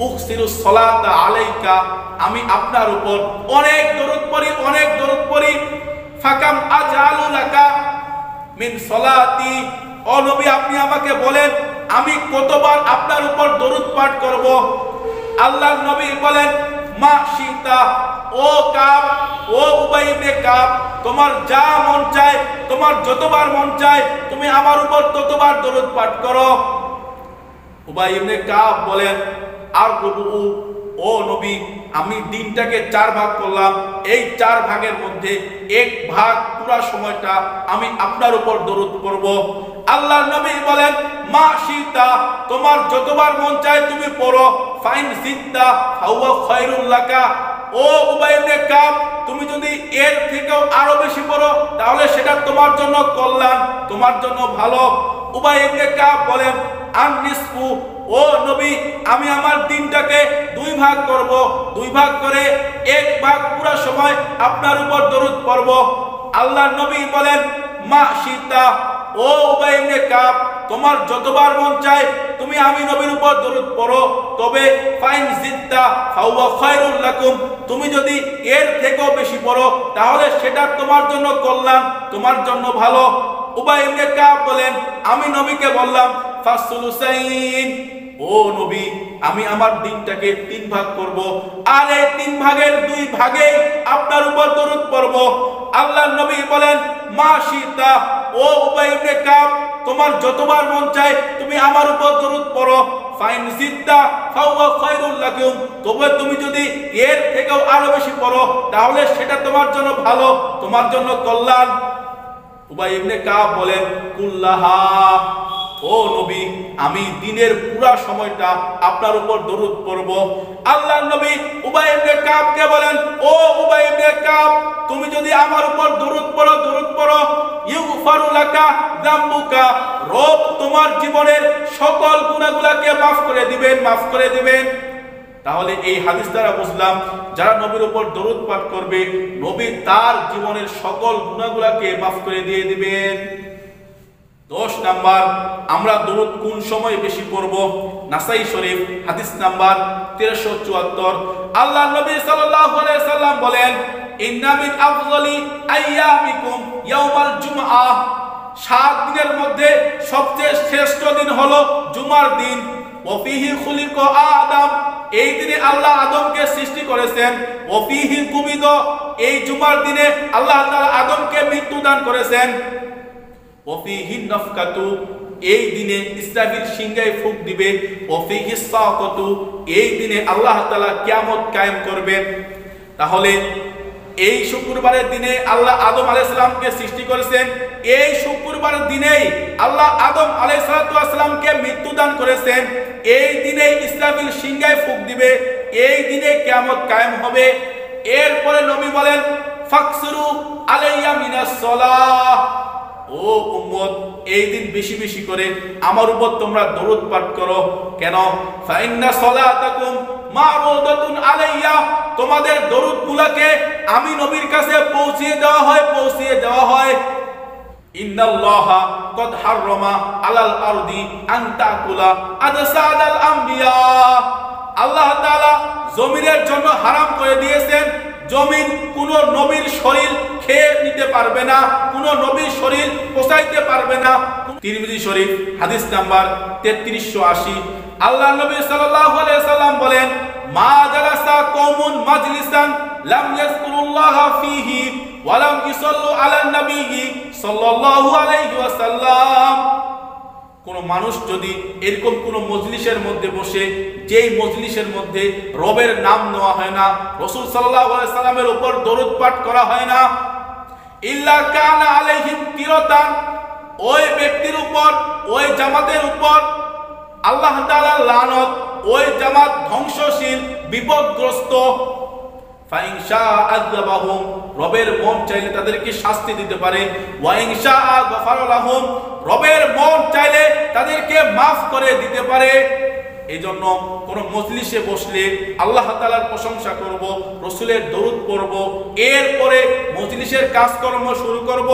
উকসিরুস সালাতা আলাইকা, আমি আপনার উপর অনেক দরুদ পড়ি। ফাকাম আজআলু লাকা মিন সালাতি, ও নবী আপনি আমাকে বলেন আমি কতবার আপনার উপর দরুদ পাঠ করব? আল্লাহর নবী বলেন মা শিতা, ও কাব, ও উবাই ইবনে কাব, তোমার যা মন চায়, তোমার যতবার মন চায় তুমি আমার উপর ততবার দরুদ পাঠ করো। উবাই ইবনে কাব বলেন আর ও নবী আমি দিনটাকে 4 ভাগ করলাম, এই 4 ভাগের মধ্যে 1 ভাগ পুরো সময়টা আমি আপনার উপর দরুদ পড়ব। আল্লাহর নবী বলেন মা শিতা, তোমার যতবার মন চায় তুমি পড়ো। ফাইন জিদ্দা ফাহুয়া খায়রুল লাকা, ও উবাই ইবনে কাব তুমি যদি এর থেকেও আরো বেশি পড়ো তাহলে সেটা তোমার জন্য কল্যাণ, তোমার জন্য ভালো। উবাই ইবনে কাব বলেন আন-নিসফু, ও নবী আমি আমার দিনটাকে 2 ভাগ করব, 2 ভাগ করে 1 ভাগ পুরো সময় আপনার উপর দরুদ পড়ব। আল্লাহর নবী বলেন মা শিতা, ও উবাই ইবনে কাব তোমার যতবার মন চায় তুমি আমি নবীর উপর দরুদ পড়ো, তবে ফাইন জিদ্দা ফাহুয়া খায়রুল লাকুম, তুমি যদি এর থেকেও বেশি পড়ো তাহলে সেটা তোমার জন্য কল্যাণ, তোমার জন্য ভালো। উবাই ইবনে কাব বলেন আমি নবীকে বললাম ফাসলুসাইন, ও নবী আমি আমার দিনটাকে 3 ভাগ করব, আর এই 3 ভাগের 2 ভাগে আপনার উপর দরুদ পড়ব। আল্লাহর নবী বলেন মা শিতা, ও উবাই ইবনে কাব তোমার যতবার মন চায় তুমি আমার উপর দরুদ পড়ো। ফাইন জিদ্দা ফাহুয়া খায়রুল লাকুম, তবে তুমি যদি এর থেকেও আরো বেশি পড়ো তাহলে সেটা তোমার জন্য ভালো, তোমার জন্য কল্যাণ। উবাই ইবনে কাব বলেন কুল্লাহা, ও নবী আমি দিনের পুরা সময়টা আপনার উপর দরুদ পড়ব। আল্লাহর নবী উবাই ইবনে কাবকে বলেন ও উবাই ইবনে কাব তুমি যদি আমার উপর দরুদ পড়ো ইউগফারু লাকা যামবুকা, রব তোমার জীবনের সকল গুনাহগুলোকে মাফ করে দিবেন। তাহলে এই হাদিস দ্বারা বুঝলাম যারা নবীর উপর দরুদ পাঠ করবে নবী তার জীবনের সকল গুনাহগুলোকে মাফ করে দিয়ে দিবেন। 10 নাম্বার, আমরা দরুদ কোন সময় বেশি পড়ব? নাসাই শরীফ হাদিস নাম্বার 1374, আল্লাহর নবী সাল্লাল্লাহু আলাইহি সাল্লাম বলেন ইন্না মিন আফযালি আইয়ামিকুম ইয়াউমাল জুমআহ, 7 দিনের মধ্যে সবচেয়ে শ্রেষ্ঠ দিন হলো জুমার দিন। ওয়াফিহি খুলিকা আদম, এই দিনে আল্লাহ আদমকে সৃষ্টি করেছেন। ওয়াফিহি কুবিদ, এই জুমার দিনে আল্লাহ তাআলা আদমকে মৃত্যু দান করেছেন। ওয়াফিহি নাফকাতু, এই দিনে ইসরাফিল সিংহায় ফুঁক দিবে। ওয়াফিহি সাকাতু, এই দিনে আল্লাহ তাআলা কিয়ামত কায়েম করবেন। তাহলে এই শুক্রবারের দিনে আল্লাহ আদম আলাইহিস সালামকে সৃষ্টি করেছেন, এই শুক্রবারের দিনেই আল্লাহ আদম আলাইহিস সালামকে মৃত্যু দান করেছেন, এই দিনে ইসরাফিল সিংহায় ফুঁক দিবে, এই দিনে কিয়ামত কায়েম হবে। এরপরে নবী বলেন ফাকসুরু আলাইয়া মিনাস সালাহ, ও উম্মত এই দিন বেশি বেশি করে আমার উপর তোমরা দরুদ পাঠ করো। কেন? ফাইন্না সালাতাকুম মারুদাতুন আলাইয়া, তোমাদের দরুদগুলোকে আমি নবীর কাছে পৌঁছিয়ে দেওয়া হয়। ইন্নাল্লাহা কদ হাররামা আলাল আরদি আন তাকুলা আজসাদাল আমবিয়া, আল্লাহ তাআলা জমিনের জন্য হারাম করে দিয়েছেন জমিন কোন নবীর শরীর খেয়ে নিতে পারবে না, কোন নবীর শরীর পচাইতে পারবে না। তিরমিজি শরীফ হাদিস নাম্বার 3380, আল্লাহ নবী সাল্লাল্লাহু আলাইহি সাল্লাম বলেন মা জালাসা কওমুন মাজলিসান লাম ইয়াযকুরুল্লাহ ফীহি ওয়া লাম ইসাল্লু আলান নবী সাল্লাল্লাহু আলাইহি ওয়াসাল্লাম, কোন মানুষ যদি এরকম কোন মজলিসের মধ্যে বসে যেই মজলিসের মধ্যে রবের নাম নেওয়া হয় না, রাসূল সাল্লাল্লাহু আলাইহি সাল্লামের উপর দরুদ পাঠ করা হয় না, ইল্লা কানা আলাইহিম তিরাতান, ওই ব্যক্তির উপর ওই জামাতের উপর আল্লাহ তাআলার লানত, ওই জামাত ধ্বংসশীল বিপদগ্রস্ত। ফাইন শাআ আযাবাহুম, রবের মন চাইলে তাদেরকে শাস্তি দিতে পারে। ওয়া ইন শাআ গফারা লাহুম, রবের মন চাইলে তাদেরকে maaf করে দিতে পারে। এইজন্য কোন মজলিসে বসলে আল্লাহ তাআলার প্রশংসা করব, রাসূলের দরুদ পড়ব, এরপরে মজলিসের কাজকর্ম শুরু করব।